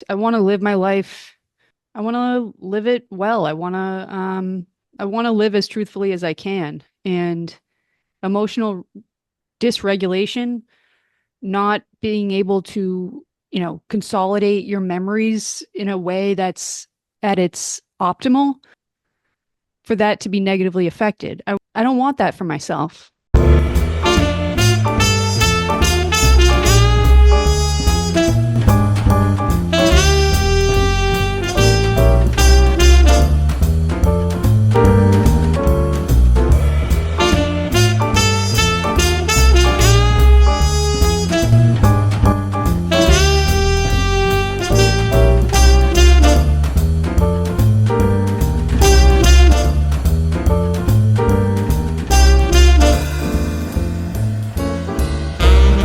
I want to live my life. I want to live it well. I want to live as truthfully as I can. And emotional dysregulation, not being able to, consolidate your memories in a way that's at its optimal for that to be negatively affected. I don't want that for myself.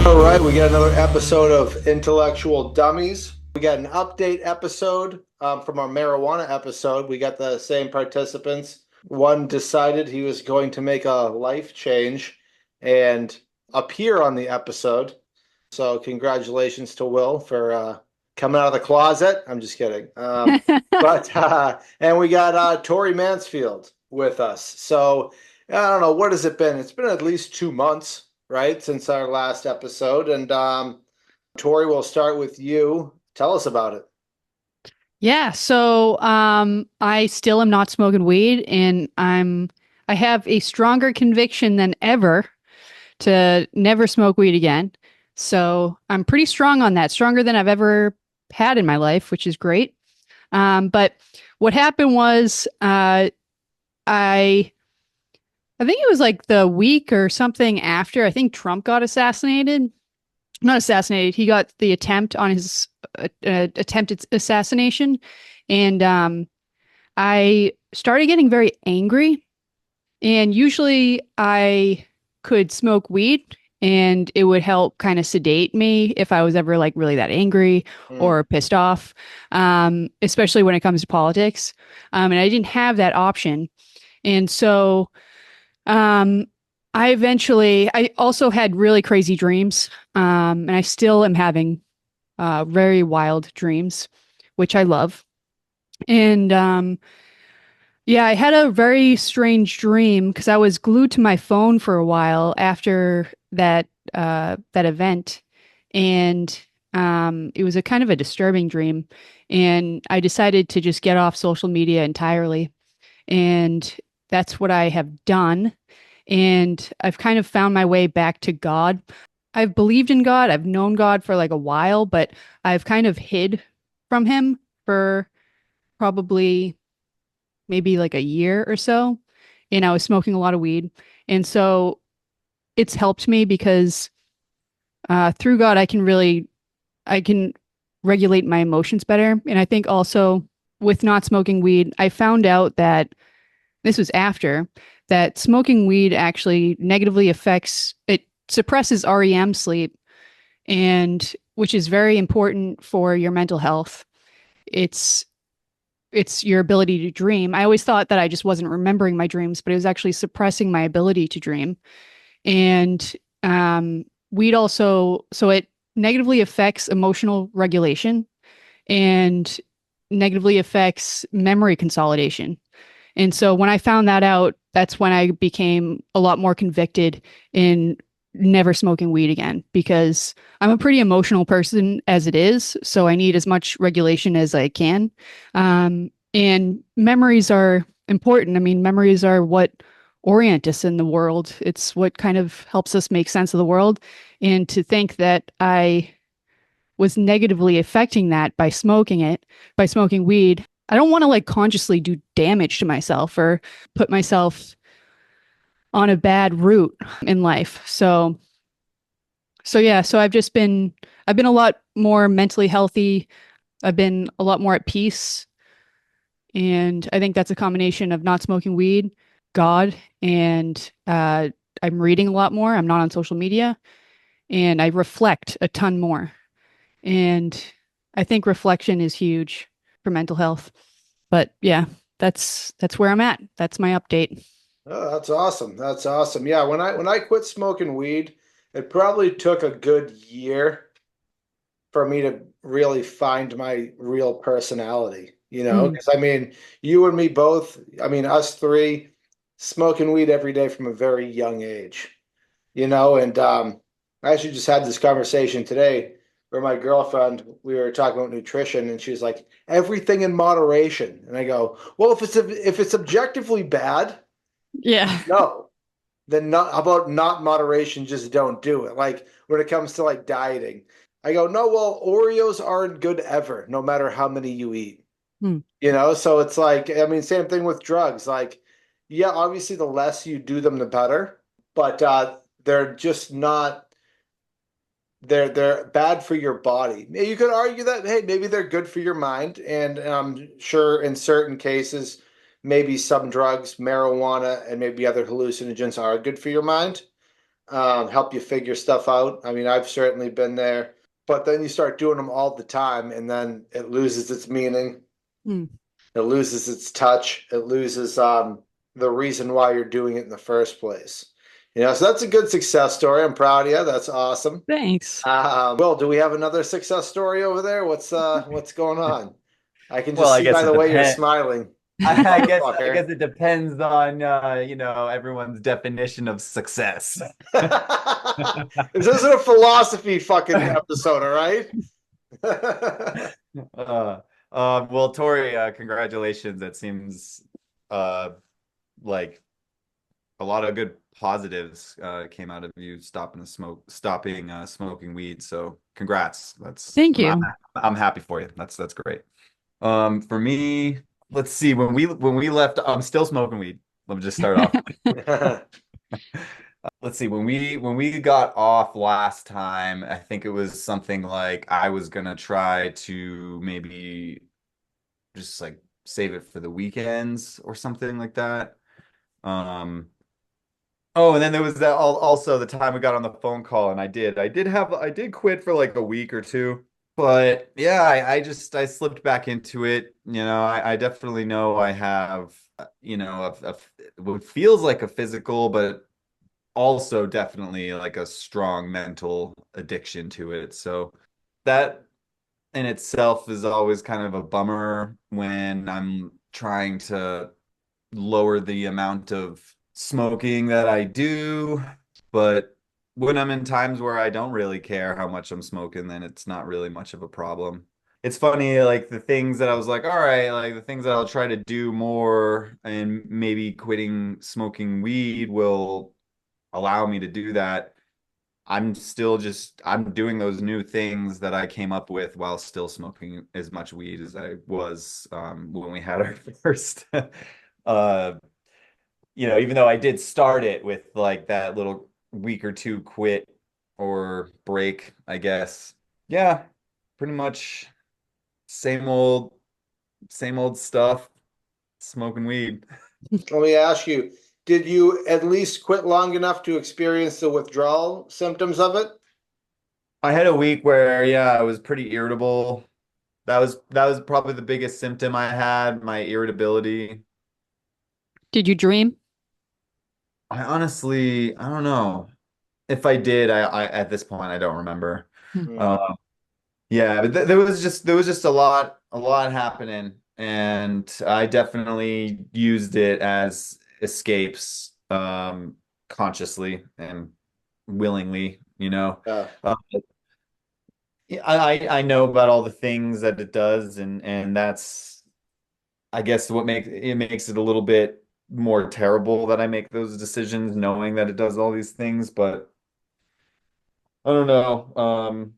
All right, we got another episode of Intellectual Dummies. We got an update episode from our marijuana episode. We got the same participants. One decided he was going to make a life change and appear on the episode. So congratulations to Will for coming out of the closet. I'm just kidding. And we got Tori Mansfield with us. So I don't know, what has it been? It's been at least 2 months, right, since our last episode. And Tori, we'll start with you. Tell us about it. Yeah, so I still am not smoking weed and I have a stronger conviction than ever to never smoke weed again. So I'm pretty strong on that, stronger than I've ever had in my life, which is great. But what happened was I I think it was like the week or something after I think Trump got assassinated. Not assassinated. He got the attempt on his attempted assassination, and I started getting very angry. And usually, I could smoke weed, and it would help kind of sedate me if I was ever like really that angry Mm. or pissed off, especially when it comes to politics. And I didn't have that option, and so um, I also had really crazy dreams. And I still am having very wild dreams, which I love. And yeah, I had a very strange dream because I was glued to my phone for a while after that event, and it was a kind of a disturbing dream. And I decided to just get off social media entirely, and that's what I have done. And I've kind of found my way back to God. I've believed in God. I've known God for like a while, but I've kind of hid from him for probably maybe like a year or so. And I was smoking a lot of weed. And so it's helped me because through God, I can regulate my emotions better. And I think also with not smoking weed, I found out that this was after that smoking weed actually negatively affects it suppresses REM sleep, and which is very important for your mental health. It's it's your ability to dream. I always thought that I just wasn't remembering my dreams, but it was actually suppressing my ability to dream. And weed also, so it negatively affects emotional regulation and negatively affects memory consolidation. And so when I found that out, that's when I became a lot more convicted in never smoking weed again because I'm a pretty emotional person as it is. So I need as much regulation as I can. And memories are important. I mean, memories are what orient us in the world, it's what kind of helps us make sense of the world. And to think that I was negatively affecting that by smoking weed. I don't want to like consciously do damage to myself or put myself on a bad route in life. So yeah, so I've been a lot more mentally healthy. I've been a lot more at peace, and I think that's a combination of not smoking weed, God, and I'm reading a lot more. I'm not on social media, and I reflect a ton more. And I think reflection is huge for mental health. But yeah, that's where I'm at. That's my update. Oh, that's awesome. That's awesome. Yeah, when I quit smoking weed, it probably took a good year for me to really find my real personality, you know? Mm. Because I mean, you and me both, I mean, us three smoking weed every day from a very young age, you know? And I actually just had this conversation today where my girlfriend, we were talking about nutrition, and she's like, everything in moderation. And I go, well, if it's objectively bad, Yeah. no. Then not how about not moderation, just don't do it. Like when it comes to like dieting, I go, no, well, Oreos aren't good ever, no matter how many you eat. Mm. You know, so it's like, I mean, same thing with drugs. Like, yeah, obviously the less you do them, the better, but they're just not they're bad for your body. You could argue that, hey, maybe they're good for your mind, and I'm sure in certain cases, maybe some drugs, marijuana, and maybe other hallucinogens are good for your mind, help you figure stuff out. I mean, I've certainly been there, but then you start doing them all the time, and then it loses its meaning. Mm. It loses its touch. It loses the reason why you're doing it in the first place. You know, so that's a good success story. I'm proud of you. That's awesome. Thanks. Will, do we have another success story over there? What's going on? I can Well, just I see by guess it the way you're depends. smiling, you I motherfucker. guess it depends on everyone's definition of success. This isn't a philosophy fucking episode, all right? Uh, well, Tori, congratulations. That seems uh like a lot of good positives came out of you stopping smoking weed. So congrats. Thank you. I'm happy for you. That's great. For me, let's see. When we left, I'm still smoking weed. Let me just start off. Let's see. When we got off last time, I think it was something like I was gonna try to maybe just like save it for the weekends or something like that. Um, oh, and then there was that also the time we got on the phone call, and I did quit for like a week or two. But yeah, I slipped back into it. I definitely know I have, what feels like a physical, but also definitely like a strong mental addiction to it. So that in itself is always kind of a bummer when I'm trying to lower the amount of smoking that I do. But when I'm in times where I don't really care how much I'm smoking, then it's not really much of a problem. It's funny, like the things that I was like, all right, like the things that I'll try to do more and maybe quitting smoking weed will allow me to do that. I'm doing those new things that I came up with while still smoking as much weed as I was when we had our first uh even though I did start it with like that little week or two quit or break, I guess. Yeah, pretty much same old stuff, smoking weed. Let me ask you, did you at least quit long enough to experience the withdrawal symptoms of it? I had a week where, yeah, I was pretty irritable. That was probably the biggest symptom I had, my irritability. Did you dream? I don't know. If I did, I at this point I don't remember. Hmm. Hmm. Uh, yeah, but there was just a lot happening, and I definitely used it as escapes, consciously and willingly. Yeah. Yeah, I know about all the things that it does, and that's I guess what makes it a little bit more terrible that I make those decisions knowing that it does all these things, but I don't know.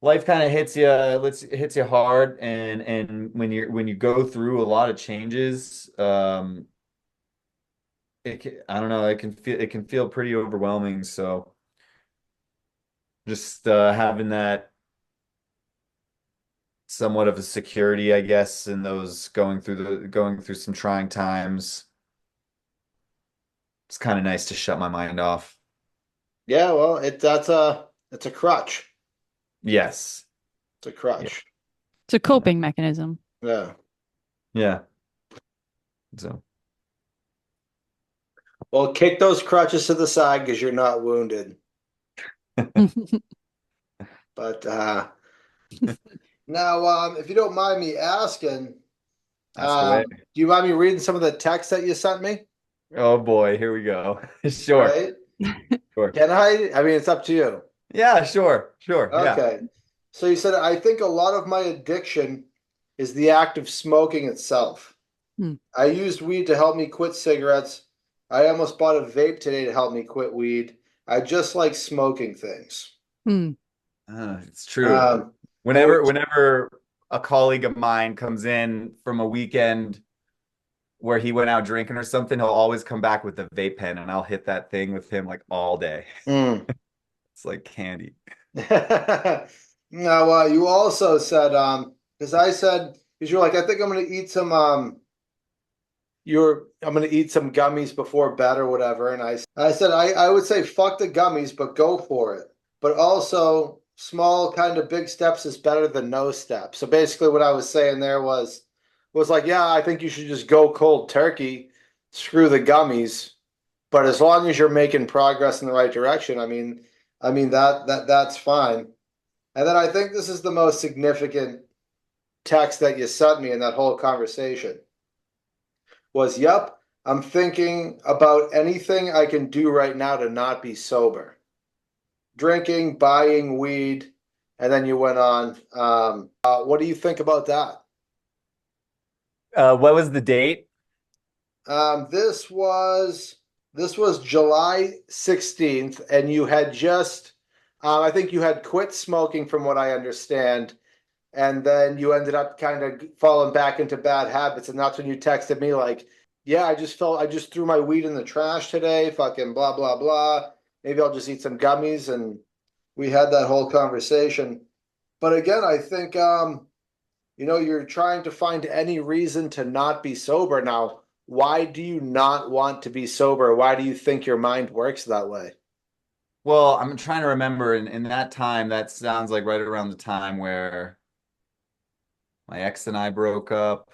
Life kind of hits you hard, and when you go through a lot of changes, I don't know, it can feel pretty overwhelming. So just having that somewhat of a security, I guess, in those going through some trying times, it's kind of nice to shut my mind off. Yeah, well, it's a crutch. Yes. It's a Yeah. crutch. It's a coping mechanism. Yeah. Yeah. So Well, kick those crutches to the side because you're not wounded. But now, if you don't mind me asking, Ask away. do you mind me reading some of the text that you sent me? Oh boy, here we go. Sure, Right? sure. Can I? I mean, it's up to you. Yeah, sure. Yeah. Okay. So you said, I think a lot of my addiction is the act of smoking itself. Hmm. I used weed to help me quit cigarettes. I almost bought a vape today to help me quit weed. I just like smoking things. Hmm. It's true. Um, Whenever a colleague of mine comes in from a weekend where he went out drinking or something, he'll always come back with a vape pen, and I'll hit that thing with him like all day. mm. It's like candy. Now, you also said, because I said, because you're like, I think I'm going to eat some, I'm going to eat some gummies before bed or whatever. And I said, I would say, fuck the gummies, but go for it. But also, small kind of big steps is better than no steps. So basically, what I was saying there was like, yeah, I think you should just go cold turkey, screw the gummies. But as long as you're making progress in the right direction, I mean that's fine. And then I think this is the most significant text that you sent me in that whole conversation was, yep, I'm thinking about anything I can do right now to not be sober. Drinking, buying weed, and then you went on. What do you think about that? What was the date? This was July 16th, and you had just, I think you had quit smoking from what I understand, and then you ended up kind of falling back into bad habits, and that's when you texted me like, yeah, I just threw my weed in the trash today, fucking blah blah blah. Maybe I'll just eat some gummies, and we had that whole conversation. But again, I think you're trying to find any reason to not be sober now. Why do you not want to be sober? Why do you think your mind works that way? Well, I'm trying to remember in that time, that sounds like right around the time where my ex and I broke up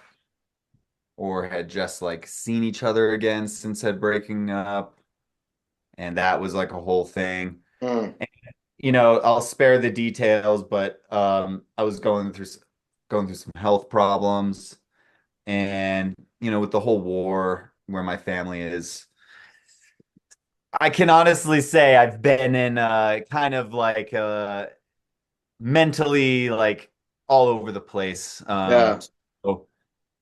or had just like seen each other again since had breaking up. And that was like a whole thing. Hmm. I'll spare the details, but I was going through some health problems, and with the whole war where my family is, I can honestly say I've been in kind of like mentally like all over the place. Yeah. So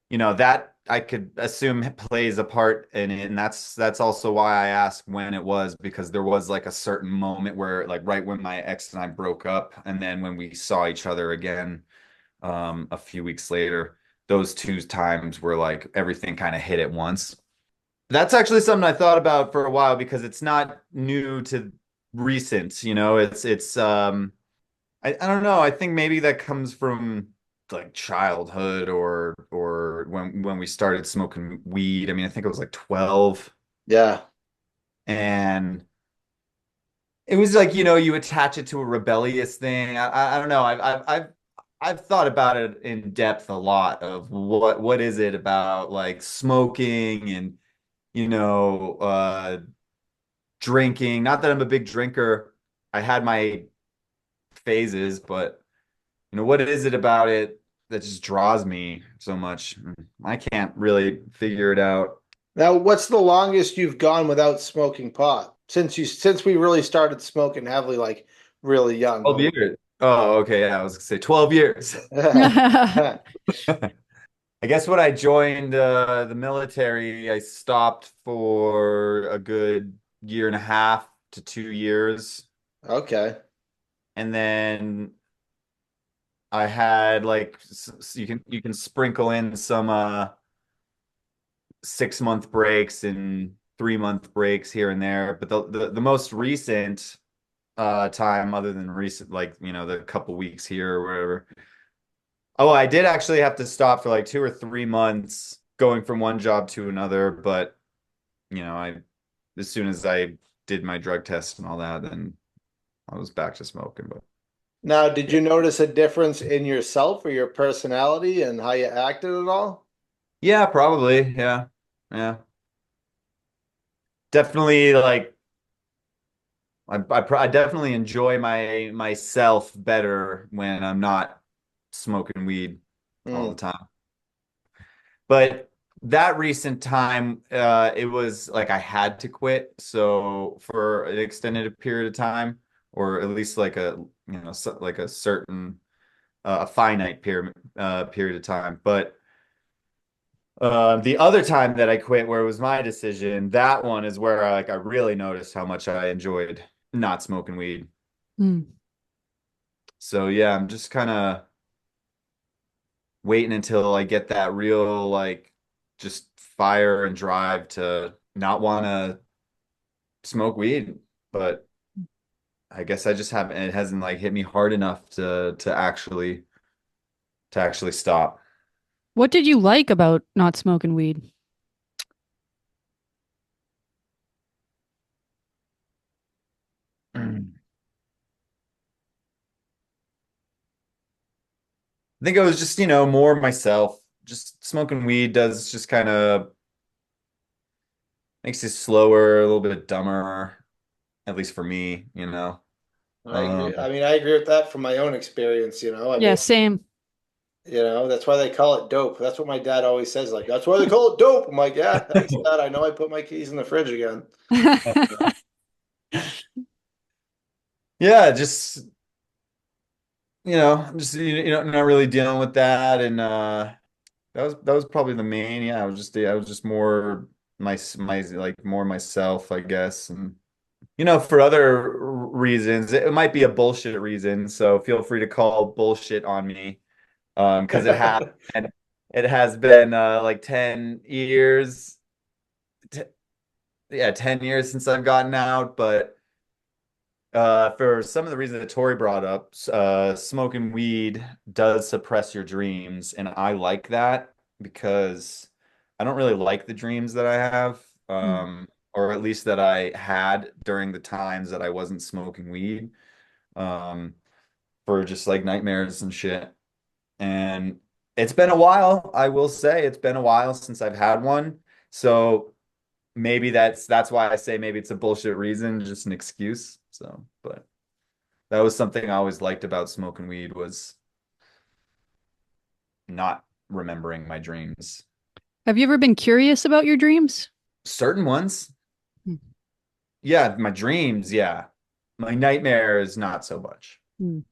that I could assume plays a part in it, and that's also why I asked when it was, because there was like a certain moment where like right when my ex and I broke up, and then when we saw each other again a few weeks later, those two times were like everything kind of hit at once. That's actually something I thought about for a while because it's not new to recent, I don't know. I think maybe that comes from like childhood or when we started smoking weed. I mean, I think it was like 12, Yeah. and it was like, you attach it to a rebellious thing. I don't know. I've thought about it in depth a lot of what is it about like smoking and you know drinking. Not that I'm a big drinker. I had my phases, but what is it about it that just draws me so much? I can't really figure it out. Now, what's the longest you've gone without smoking pot since we really started smoking heavily, like really young? 12 years. Oh, okay. Yeah, I was gonna say 12 years. I guess when I joined the military, I stopped for a good year and a half to 2 years. Okay. And then I had like you can sprinkle in some 6 month breaks and 3 month breaks here and there. But the most recent time, other than recent, like the couple weeks here or whatever. Oh, I did actually have to stop for like 2 or 3 months going from one job to another, but I as soon as I did my drug test and all that, then I was back to smoking. But Now, did you notice a difference in yourself or your personality and how you acted at all? yeah, probably. Yeah. Yeah. Definitely like I definitely enjoy myself better when I'm not smoking weed all the Mm. time. But that recent time, it was like I had to quit. So for an extended period of time, or at least like like a certain a finite period of time. But the other time that I quit, where it was my decision, that one is where I really noticed how much I enjoyed not smoking weed. Mm. So yeah, I'm just kind of waiting until I get that real like just fire and drive to not want to smoke weed. But I guess I just haven't, it hasn't like hit me hard enough to actually stop. What did you like about not smoking weed? I think I was just, more myself. Just smoking weed does just kind of makes you slower, a little bit dumber, at least for me. I agree. I Um, mean, I agree with that from my own experience, you know. I Yeah, mean, same. that's why they call it dope. That's what my dad always says, like, that's why they call it dope. I'm like, yeah, thanks, Dad. I know I put my keys in the fridge again. yeah, just just not really dealing with that, and that was probably the main. Yeah, I was just more my like more myself, I guess, and for other reasons, it might be a bullshit reason. So feel free to call bullshit on me, because it has been like 10 years, t yeah, 10 years since I've gotten out, but. For some of the reasons that Tori brought up, smoking weed does suppress your dreams, and I like that because I don't really like the dreams that I have, Mm. or at least that I had during the times that I wasn't smoking weed, um, for just like nightmares and shit. And it's been a while, I will say, it's been a while since I've had one, so maybe that's why I say maybe it's a bullshit reason, just an excuse. So, but. That was something I always liked about smoking weed was not remembering my dreams. Have you ever been curious about your dreams? Certain ones, Mm. yeah, my dreams, yeah. My nightmares, not so much. Mm.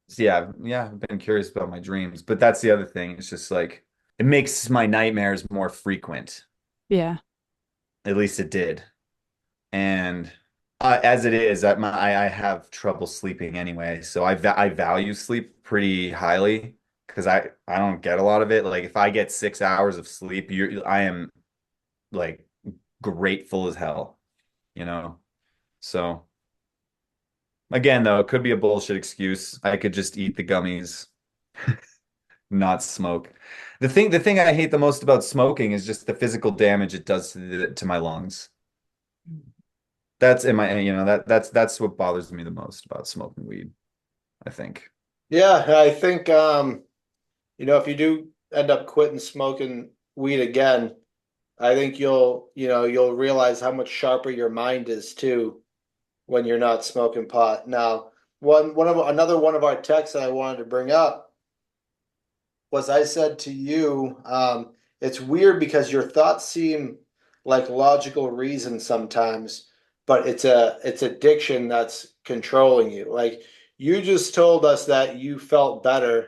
So yeah, yeah, I've been curious about my dreams, but that's the other thing. It's just like it makes my nightmares more frequent. Yeah. At least it did. And as it is, I have trouble sleeping anyway, so I value sleep pretty highly because I don't get a lot of it. Like if I get 6 hours of sleep, I am like grateful as hell, you know. So again, though, it could be a bullshit excuse. I could just eat the gummies, not smoke. The thing I hate the most about smoking is just the physical damage it does to my lungs. That's in my, that's what bothers me the most about smoking weed, I think. Yeah, I think if you do end up quitting smoking weed again, I think you'll realize how much sharper your mind is too when you're not smoking pot. Now, another one of our texts that I wanted to bring up was I said to you, it's weird because your thoughts seem like logical reason sometimes, but it's addiction that's controlling you. Like you just told us that you felt better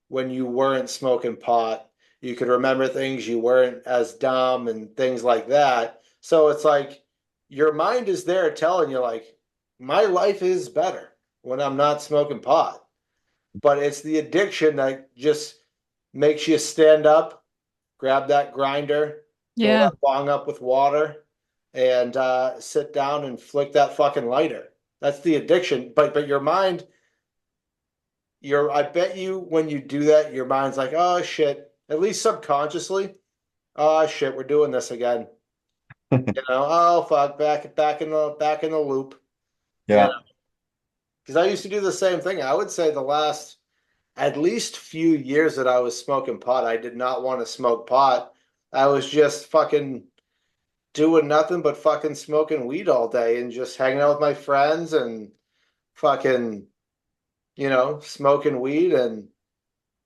when you weren't smoking pot. You could remember things, you weren't as dumb and things like that. So it's like your mind is there telling you like my life is better when I'm not smoking pot. But it's the addiction that just makes you stand up, grab that grinder, fill Yeah. that bong up with water, and sit down and flick that fucking lighter. That's the addiction. But your mind, I bet you when you do that, your mind's like, oh shit, at least subconsciously, oh shit, we're doing this again. Oh fuck, back in the loop. And Yeah. because I used to do the same thing. I would say the last at least few years that I was smoking pot, I did not want to smoke pot. I was just fucking doing nothing but fucking smoking weed all day and just hanging out with my friends and fucking, smoking weed. And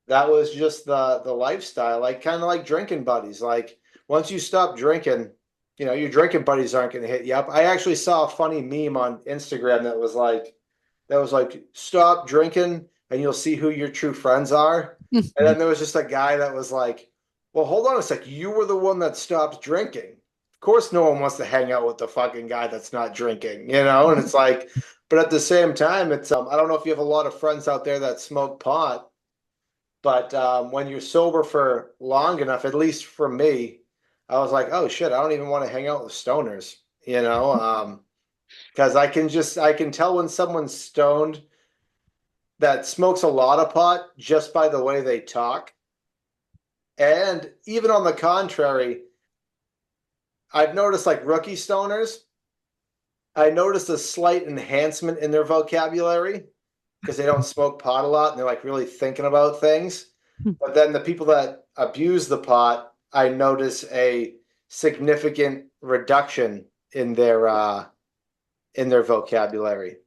that was just the lifestyle, like kind of like drinking buddies. Like once you stop drinking, your drinking buddies aren't going to hit you up. I actually saw a funny meme on Instagram that was like stop drinking and you'll see who your true friends are. And then there was just a guy that was like, well, hold on a sec. You were the one that stopped drinking. Of course, no one wants to hang out with the fucking guy that's not drinking, And it's like, but at the same time, it's I don't know if you have a lot of friends out there that smoke pot, but when you're sober for long enough, at least for me, I was like, oh shit, I don't even want to hang out with stoners, because I can tell when someone's stoned that smokes a lot of pot just by the way they talk. And even on the contrary, I've noticed like rookie stoners, I noticed a slight enhancement in their vocabulary because they don't smoke pot a lot and they're like really thinking about things. But then the people that abuse the pot, I notice a significant reduction in their vocabulary.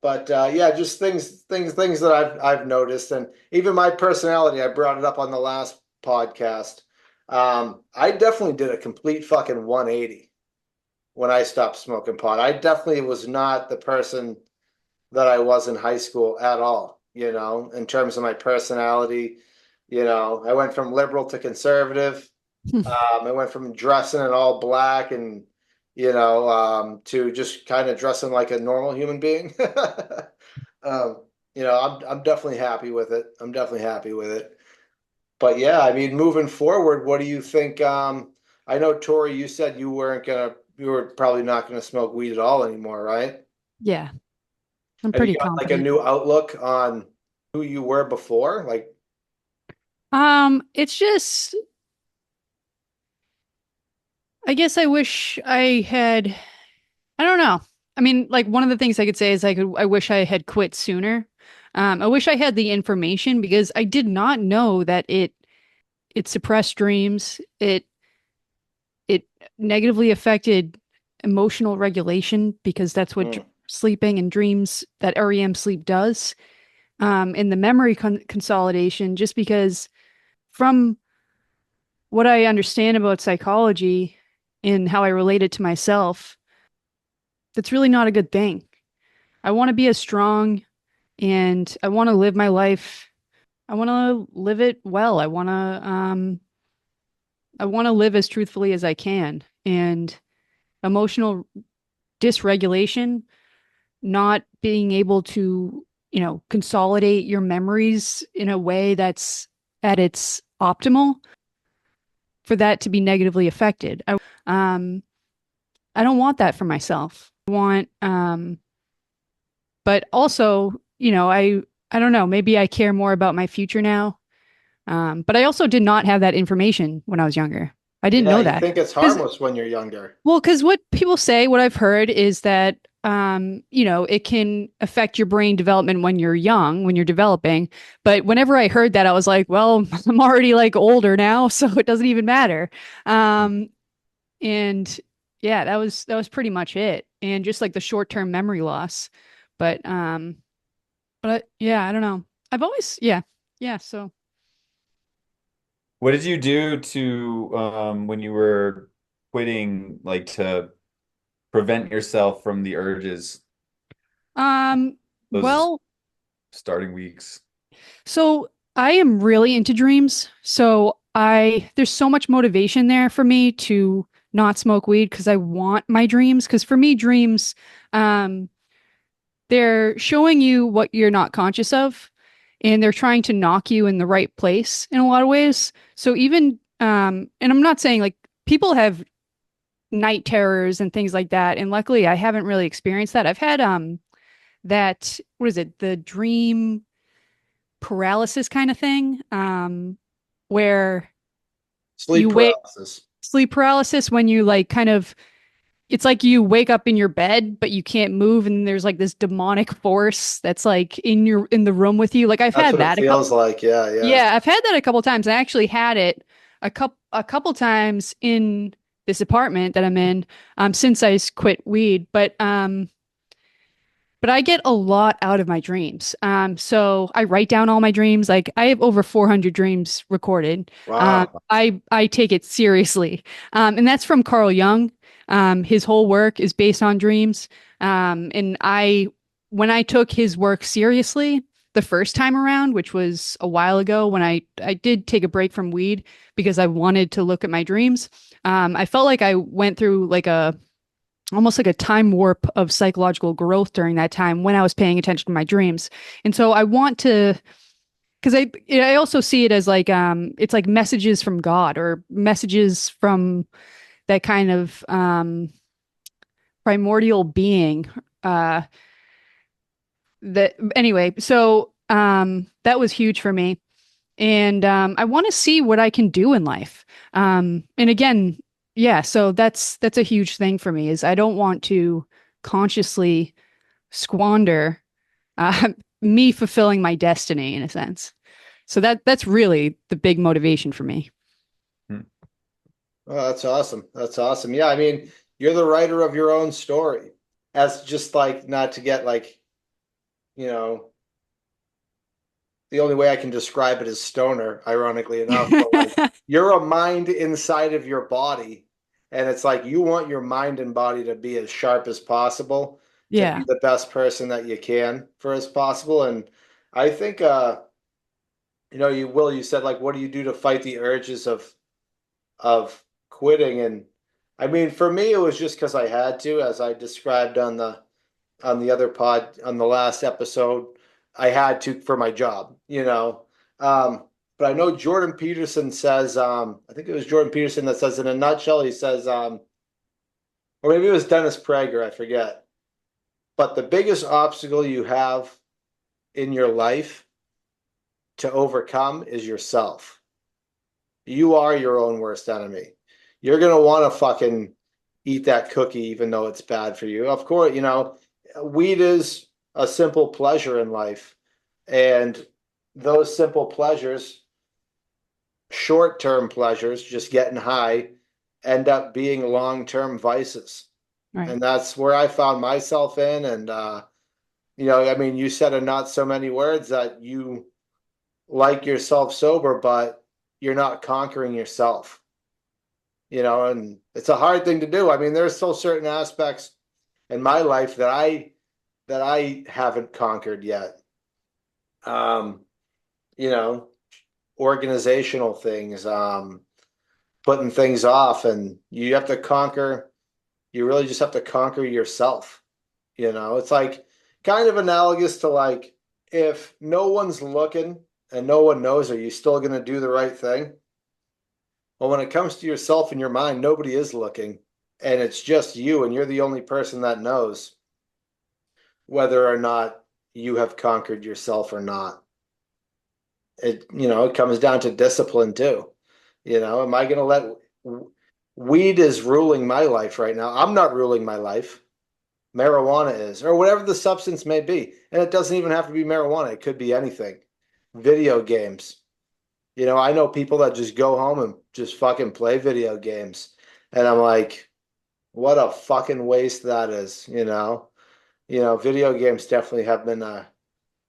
But yeah, just things that I've noticed, and even my personality. I brought it up on the last podcast. I definitely did a complete fucking 180 when I stopped smoking pot. I definitely was not the person that I was in high school at all, in terms of my personality. I went from liberal to conservative. I went from dressing in all black and, to just kind of dressing like a normal human being. I'm definitely happy with it. I'm definitely happy with it. But yeah, I mean, moving forward, what do you think? I know, Tori, you said you were probably not gonna smoke weed at all anymore, right? Yeah, I'm Have you pretty got like a confident. new outlook on who you were before? Like, It's just, I guess I wish I had, I don't know. I mean, like one of the things I could say is I wish I had quit sooner. I wish I had the information because I did not know that it suppressed dreams. It negatively affected emotional regulation because that's what mm, sleeping and dreams, that REM sleep does. In the memory consolidation, just because from what I understand about psychology and how I relate it to myself, that's really not a good thing. I want to be as strong and I want to live my life. I want to live it well. I want to live as truthfully as I can. And emotional dysregulation, not being able to, consolidate your memories in a way that's at its optimal for that to be negatively affected. Um, I don't want that for myself. I want, but also, I don't know, maybe I care more about my future now. But I also did not have that information when I was younger. I didn't yeah, know you that. think it's Because, harmless when you're younger. well, because what people say, what I've heard is that, it can affect your brain development when you're young, when you're developing. But whenever I heard that, I was like, well, I'm already like older now, so it doesn't even matter. Um, and yeah, that was pretty much it. And just like the short-term memory loss. But yeah, I don't know. I've always, yeah, yeah. So, What did you do to when you were quitting, like to prevent yourself from the urges um, those well, starting weeks? so I am really into dreams. So there's so much motivation there for me to not smoke weed because I want my dreams. Because for me, dreams, um, they're showing you what you're not conscious of, and they're trying to knock you in the right place in a lot of ways. So even, and I'm not saying like people have night terrors and things like that, and luckily I haven't really experienced that. I've had that, what is it, the dream paralysis kind of thing, where you Sleep wake paralysis. sleep paralysis when you like kind of, it's like you wake up in your bed but you can't move and there's like this demonic force that's like in the room with you. Like I've That's had what it that a feels couple, like. Yeah, yeah, I've had that a couple times. I actually had it a couple times in this apartment that I'm in since I quit weed. But I get a lot out of my dreams. So I write down all my dreams. Like I have over 400 dreams recorded. Wow. I take it seriously. And that's from Carl Jung. His whole work is based on dreams. When I took his work seriously the first time around, which was a while ago, when I did take a break from weed because I wanted to look at my dreams, I felt like I went through like almost like a time warp of psychological growth during that time when I was paying attention to my dreams. And so I want to, because I also see it as like it's like messages from God or messages from that kind of primordial being. That anyway, so that was huge for me. And I want to see what I can do in life. And again, yeah, so that's a huge thing for me is I don't want to consciously squander uh, me fulfilling my destiny in a sense. So that's really the big motivation for me. Hmm. Oh, that's awesome. That's awesome. Yeah, I mean, you're the writer of your own story. As just like not to get like, you know, the only way I can describe it is stoner, ironically enough. But like you're a mind inside of your body, and it's like you want your mind and body to be as sharp as possible to be Yeah. the best person that you can for as possible. And I think you said like what do you do to fight the urges of quitting? And I mean for me it was just because I had to, as I described on the other pod on the last episode. I had to for my job, you know. But I know Jordan Peterson says, I think it was Jordan Peterson that says in a nutshell, he says, or maybe it was Dennis Prager, I forget. But the biggest obstacle you have in your life to overcome is yourself. You are your own worst enemy. You're gonna want to fucking eat that cookie even though it's bad for you. Of course, you know, weed is a simple pleasure in life. And those simple pleasures, short-term pleasures, just getting high, end up being long-term vices. Right. And that's where I found myself in. And I mean, you said in not so many words that you like yourself sober, but you're not conquering yourself. You know, and it's a hard thing to do. I mean, there's still certain aspects in my life that I haven't conquered yet. Um, you know, organizational things, putting things off, and you have to conquer, you really just have to conquer yourself. You know, it's like kind of analogous to like if no one's looking and no one knows, are you still going to do the right thing? Well, when it comes to yourself and your mind, nobody is looking, and it's just you, and you're the only person that knows whether or not you have conquered yourself or not. It comes down to discipline too. Am I going to weed is ruling my life right now? I'm not ruling my life. Marijuana is, or whatever the substance may be. And it doesn't even have to be marijuana. It could be anything. Video games. I know people that just go home and just fucking play video games. And I'm like, what a fucking waste that is. Video games definitely have been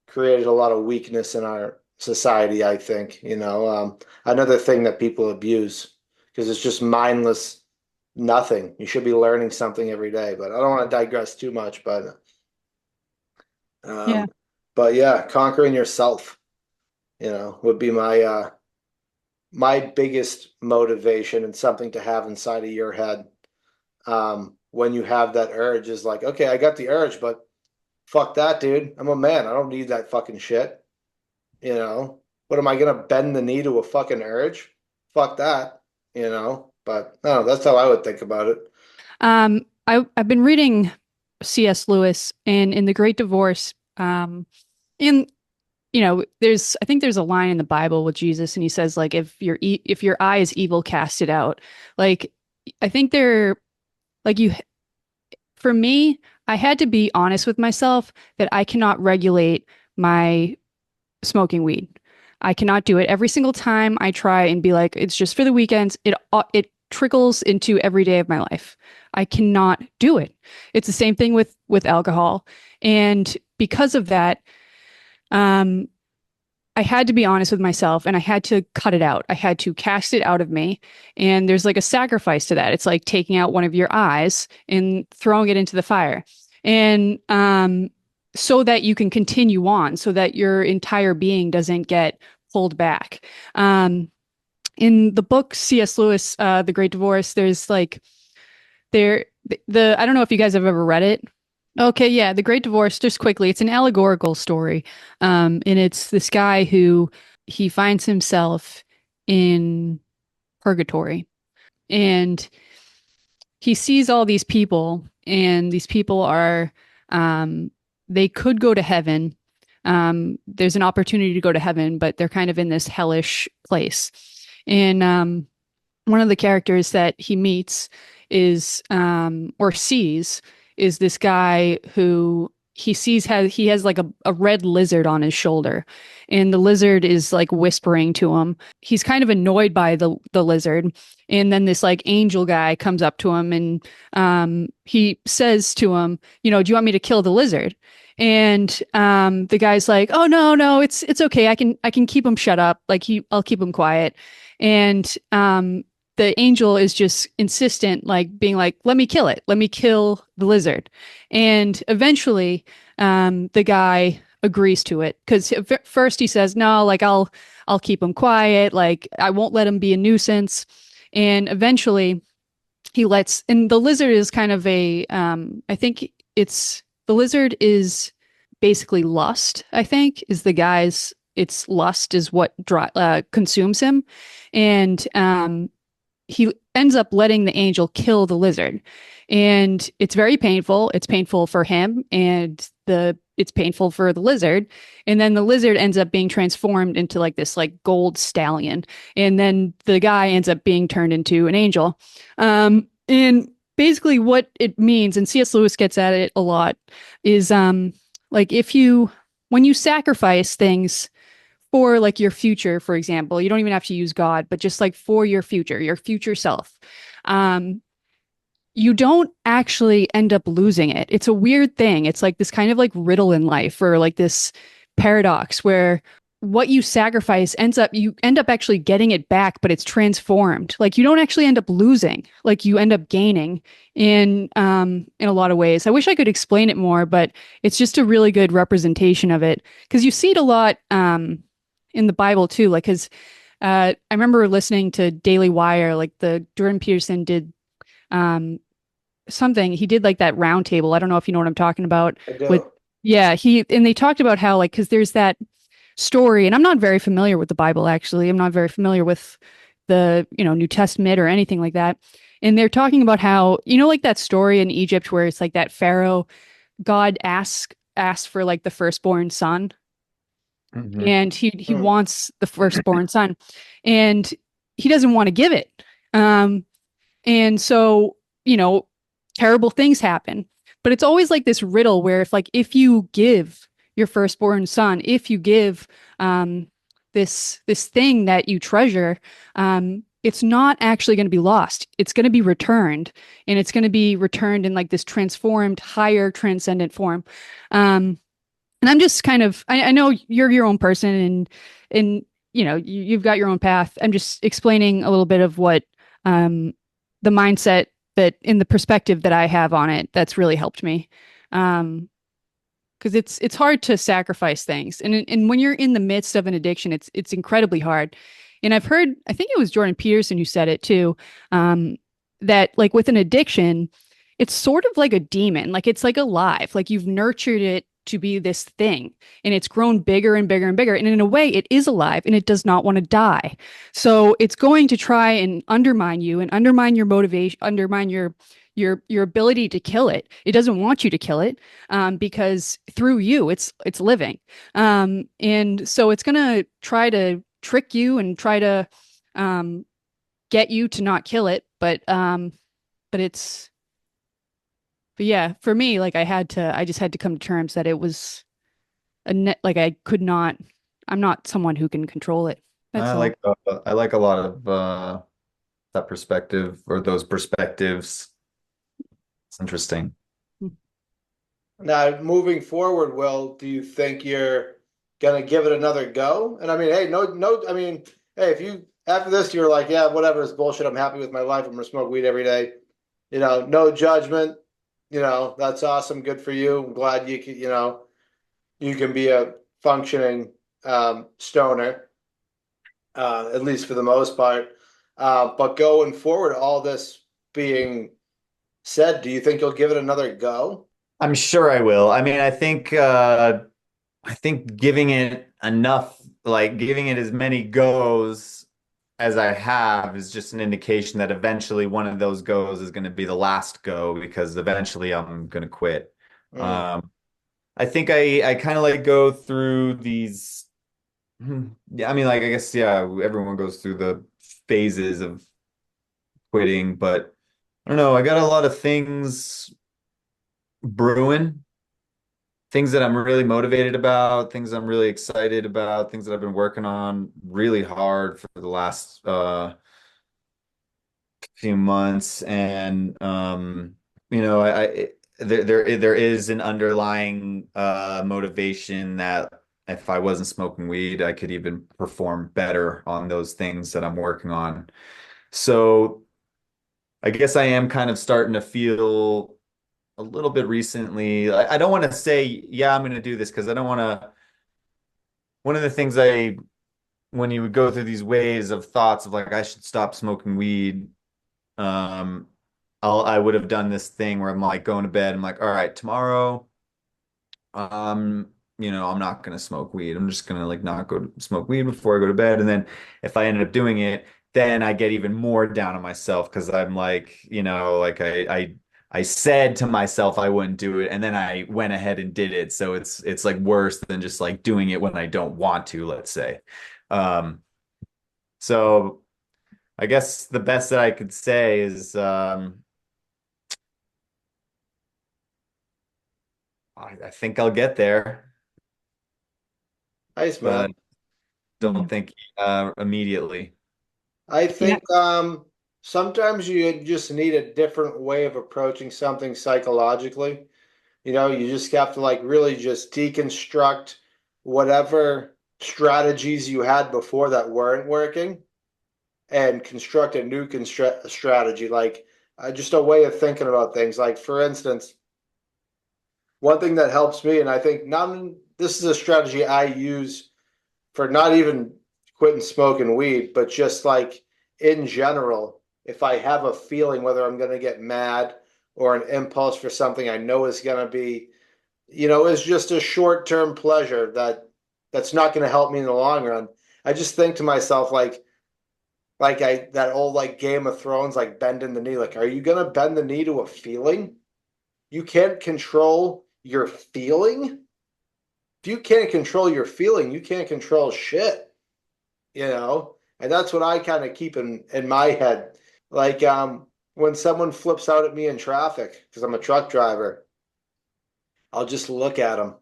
created a lot of weakness in our society, I think. Another thing that people abuse because it's just mindless nothing. You should be learning something every day, but I don't want to digress too much, Yeah. but yeah, conquering yourself, would be my biggest motivation and something to have inside of your head. When you have that urge is like, okay, I got the urge, but fuck that, dude. I'm a man. I don't need that fucking shit. What am I gonna bend the knee to a fucking urge? Fuck that, but no, that's how I would think about it. I've been reading C.S. Lewis and in The Great Divorce. In I think there's a line in the Bible with Jesus, and he says like, if your eye is evil, cast it out. Like, I think for me, I had to be honest with myself that I cannot regulate my smoking weed. I cannot do it every single time I try and be like, it's just for the weekends. It trickles into every day of my life. I cannot do it. It's the same thing with alcohol. And because of that, um, I had to be honest with myself and I had to cut it out. I had to cast it out of me. And there's like a sacrifice to that. It's like taking out one of your eyes and throwing it into the fire. And so that you can continue on, so that your entire being doesn't get pulled back. In the book C.S. Lewis, The Great Divorce, there's like the I don't know if you guys have ever read it. Okay, yeah, The Great Divorce, just quickly, it's an allegorical story. And it's this guy who he finds himself in purgatory and he sees all these people, and these people are they could go to heaven. There's an opportunity to go to heaven, but they're kind of in this hellish place. And one of the characters that he meets is or sees is this guy who he sees he has like a red lizard on his shoulder, and the lizard is like whispering to him. He's kind of annoyed by the lizard, and then this like angel guy comes up to him, and he says to him, you know, do you want me to kill the lizard? And the guy's like, oh no, it's okay. I can keep him shut up. Like I'll keep him quiet. And the angel is just insistent, like being like, let me kill it. Let me kill the lizard. And eventually, the guy agrees to it because first he says, no, like I'll keep him quiet. Like I won't let him be a nuisance. And eventually he lets, and the lizard is kind of I think the lizard is basically lust, I think, is the guy's, it's lust is what consumes him. And he ends up letting the angel kill the lizard. And it's very painful. It's painful for him, and it's painful for the lizard. And then the lizard ends up being transformed into like this like gold stallion. And then the guy ends up being turned into an angel. And basically what it means, and C.S. Lewis gets at it a lot, is like when you sacrifice things for like your future, for example, you don't even have to use God, but just like for your future self, you don't actually end up losing it. It's a weird thing. It's like this kind of like riddle in life, or like this paradox where what you sacrifice you end up actually getting it back, but it's transformed. Like you don't actually end up losing, like you end up gaining in a lot of ways. I wish I could explain it more, but it's just a really good representation of it, because you see it a lot in the Bible too. Like, because I remember listening to Daily Wire, like the Jordan Peterson did something. He did like that round table. I don't know if you know what I'm talking about. I do. And they talked about how like, because there's that story, and I'm not very familiar with the Bible, actually. I'm not very familiar with the, New Testament or anything like that. And they're talking about how, like that story in Egypt where it's like that Pharaoh, God asks for like the firstborn son. Mhm. And he wants the firstborn son, and he doesn't want to give it. And so, terrible things happen. But it's always like this riddle where if you give your firstborn son, if you give this thing that you treasure, it's not actually going to be lost. It's going to be returned, and it's going to be returned in like this transformed, higher, transcendent form. And I'm just kind of, I know you're your own person, and you've got your own path. I'm just explaining a little bit of what the mindset that in the perspective that I have on it, that's really helped me. Because it's hard to sacrifice things, and when you're in the midst of an addiction, it's incredibly hard. And I've heard, I think it was Jordan Peterson who said it too, that like with an addiction, it's sort of like a demon, like it's like alive, like you've nurtured it to be this thing, and it's grown bigger and bigger and bigger. And in a way, it is alive and it does not want to die. So it's going to try and undermine you and undermine your motivation, undermine your ability to kill it. It doesn't want you to kill it, because through you, it's living. And so it's going to try to trick you and try to get you to not kill it. But yeah, for me, like I just had to come to terms that it was like I'm not someone who can control it. That's all. I like a lot of that perspective or those perspectives. It's interesting. Now, moving forward, Will, do you think you're gonna give it another go? And I mean, hey, I mean, hey, if you after this you're like, yeah, whatever, it's bullshit. I'm happy with my life. I'm gonna smoke weed every day. No judgment. That's awesome. Good for you. I'm glad you can be a functioning stoner, at least for the most part. But going forward, all this being said, do you think you'll give it another go? I'm sure I will. I mean, I think giving it enough, like giving it as many goes as I have is just an indication that eventually one of those goes is going to be the last go because eventually I'm going to quit. Mm. I think I kind of like go through these. Yeah, I mean, like I guess yeah, everyone goes through the phases of quitting, but I don't know. I got a lot of things brewing, things that I'm really motivated about, things I'm really excited about, things that I've been working on really hard for the last few months, and there is an underlying motivation that if I wasn't smoking weed, I could even perform better on those things that I'm working on. So I guess I am kind of starting to feel a little bit recently. I don't want to say, yeah, I'm going to do this because I don't want to. One of the things when you would go through these waves of thoughts of like, I should stop smoking weed, um, I would have done this thing where I'm like going to bed. I'm like, all right, tomorrow, I'm not going to smoke weed. I'm just going to like not go to smoke weed before I go to bed. And then if I ended up doing it, then I get even more down on myself because I'm like, like I said to myself I wouldn't do it, and then I went ahead and did it. So it's like worse than just like doing it when I don't want to, let's say. Um, so I guess the best that I could say is I think I'll get there, Nice, but man. don't think immediately. I Yeah. think sometimes you just need a different way of approaching something psychologically. You just have to like really just deconstruct whatever strategies you had before that weren't working and construct a new strategy, like just a way of thinking about things. Like, for instance, one thing that helps me, and I think this is a strategy I use for not even quitting smoking weed, but just like in general, if I have a feeling whether I'm going to get mad or an impulse for something I know is going to be, is just a short-term pleasure that's not going to help me in the long run. I just think to myself like I that old like Game of Thrones, like bending the knee. Like, are you going to bend the knee to a feeling? You can't control your feeling. If you can't control your feeling, you can't control shit. And that's what I kind of keep in my head. Like when someone flips out at me in traffic because I'm a truck driver, I'll just look at them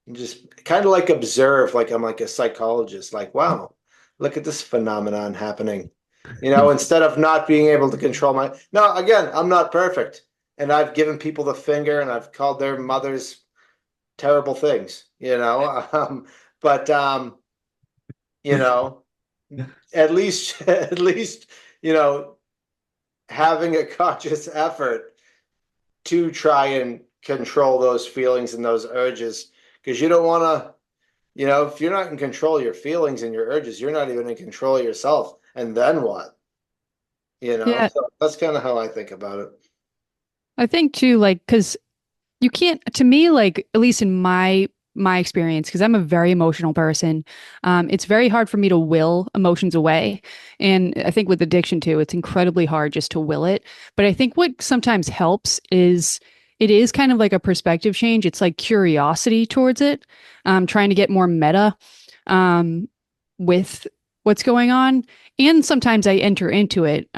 and just kind of like observe, like I'm like a psychologist, like, wow, look at this phenomenon happening. Instead of not being able to control my. Now, again, I'm not perfect. And I've given people the finger and I've called their mothers terrible things, but, you know, at least, at least, you know, having a conscious effort to try and control those feelings and those urges because you don't want to, if you're not in control of your feelings and your urges, you're not even in control of yourself. And then what? Yeah. So that's kind of how I think about it. I think too, like, because you can't, to me, like, at least in my experience, because I'm a very emotional person, it's very hard for me to will emotions away. And I think with addiction too, it's incredibly hard just to will it. But I think what sometimes helps is it is kind of like a perspective change. It's like curiosity towards it, trying to get more meta with what's going on. And sometimes I enter into it.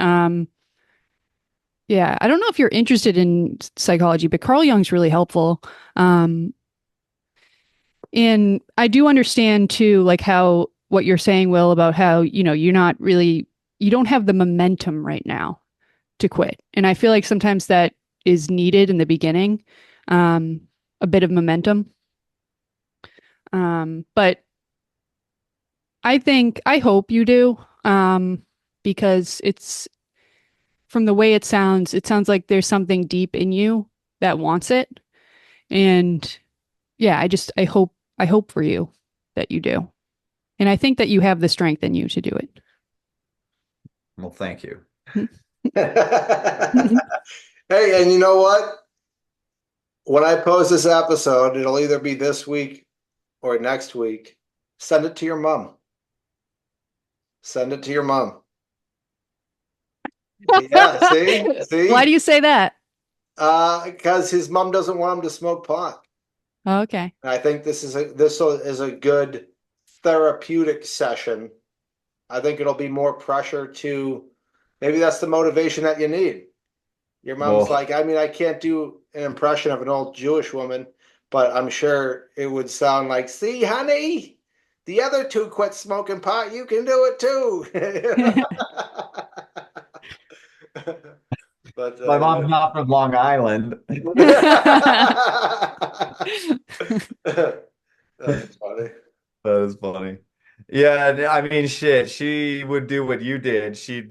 Yeah, I don't know if you're interested in psychology, but Carl Jung's really helpful. Um, and I do understand too, like how what you're saying, Will, about how, you're not really, you don't have the momentum right now to quit. And I feel like sometimes that is needed in the beginning, a bit of momentum. But I hope you do, because it's from the way it sounds like there's something deep in you that wants it. And yeah, I hope for you that you do. And I think that you have the strength in you to do it. Well, thank you. Hey, and you know what? When I post this episode, it'll either be this week or next week. Send it to your mom. Send it to your mom. Yeah, see? Why do you say that? Because his mom doesn't want him to smoke pot. Oh, okay. And I think this is a good therapeutic session. I think it'll be more pressure to maybe that's the motivation that you need. Your mom's Well, like, I mean, I can't do an impression of an old Jewish woman, but I'm sure it would sound like, see, honey, the other two quit smoking pot. You can do it too. But my mom's not from Long Island. That's funny. That is funny. Yeah, I mean, shit, she would do what you did. She'd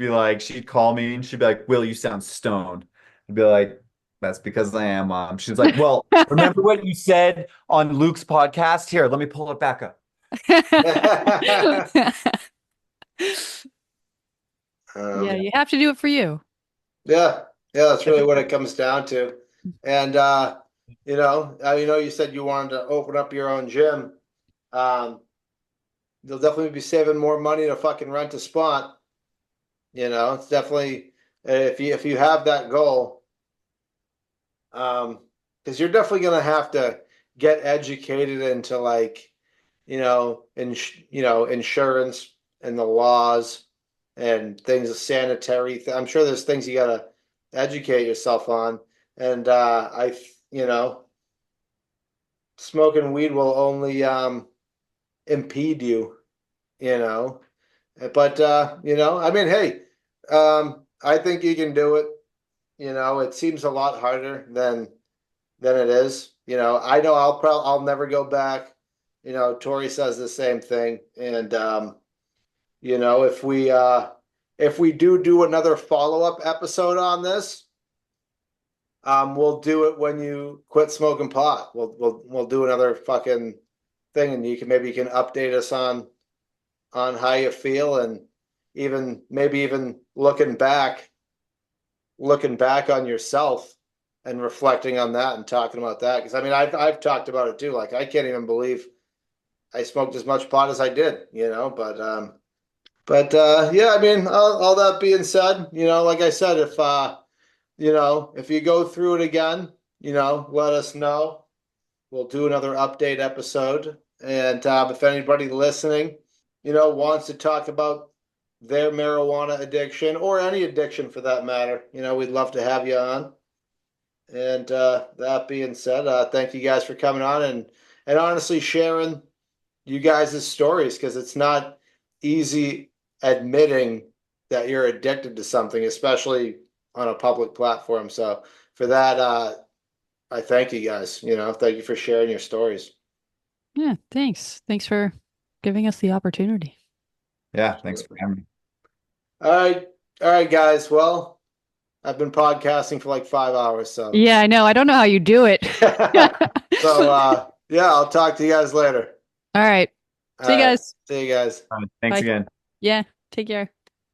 call me and she'd be like, Will, you sound stoned. I'd be like, that's because I am, Mom. She's like, well, remember what you said on Luke's podcast? Here, let me pull it back up. Yeah, you have to do it for you. Yeah, that's really what it comes down to. And you said you wanted to open up your own gym. You'll definitely be saving more money to fucking rent a spot. It's definitely if you have that goal, because you're definitely gonna have to get educated into insurance and the laws and things of sanitary. I'm sure there's things you gotta educate yourself on. And smoking weed will only impede you, but I mean, hey, I think you can do it. It seems a lot harder than it is. I know I'll never go back. Tori says the same thing. And if we do another follow-up episode on this, we'll do it when you quit smoking pot. We'll do another fucking thing, and you can update us on how you feel, and even looking back on yourself and reflecting on that and talking about that. Because I mean, I've talked about it too. Like, I can't even believe I smoked as much pot as I did, but yeah, I mean, all that being said, like I said, if you go through it again, let us know. We'll do another update episode. And if anybody listening, wants to talk about their marijuana addiction or any addiction for that matter, we'd love to have you on. And that being said, thank you guys for coming on and honestly sharing you guys' stories, because it's not easy admitting that you're addicted to something, especially on a public platform. So for that, I thank you guys. Thank you for sharing your stories. Yeah, thanks. Thanks for giving us the opportunity. Yeah, thanks for having me. All right, guys. Well, I've been podcasting for like 5 hours, so Yeah, I know. I don't know how you do it. so yeah, I'll talk to you guys later. All right. See you All right. guys. See you guys. Thanks Bye. again. Yeah, take care.